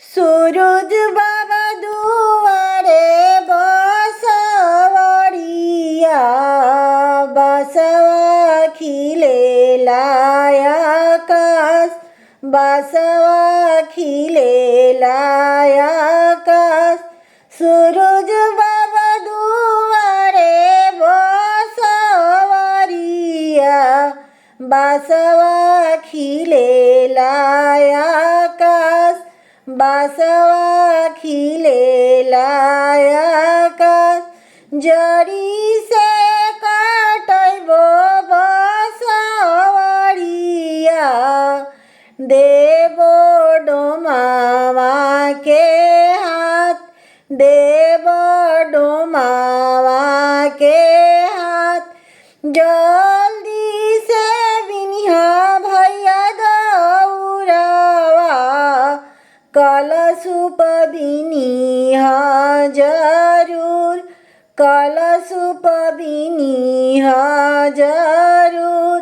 सूरज बाबा दुआरे बसवड़िया बसवा खिलेला आकाश बसवा खिलेला आकाश सूरज बाबा दुआरे बसवड़िया बसवा खिलेला आकाश बसवा खिलेला आकाश जड़ी से काटबो बसवड़िया देबो डोमावा के हाथ देबो डोमावा के हाथ जल्दी से बिनिहा भैया दौड़ावा कलशुप बिनिहा जरूर कलशुप बिनिहा जरूर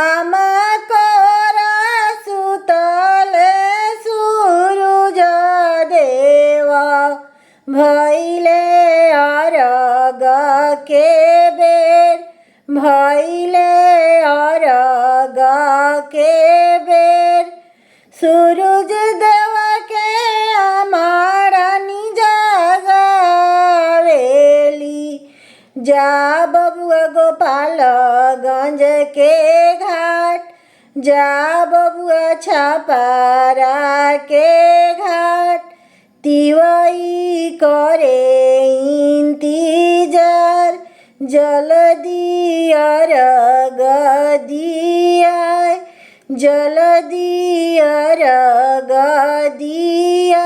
आमा कोरा सुतले सूरज देवा भैले अरग के बेर भैले अरग के बेर सूरज देवा के हमारा निजावेली जा बबुआ गोपालगंज के घाट जा बबुआ छपारा के घाट तिवई करे इंतजार जल्दी अरग दिया जल्दी अरग दिया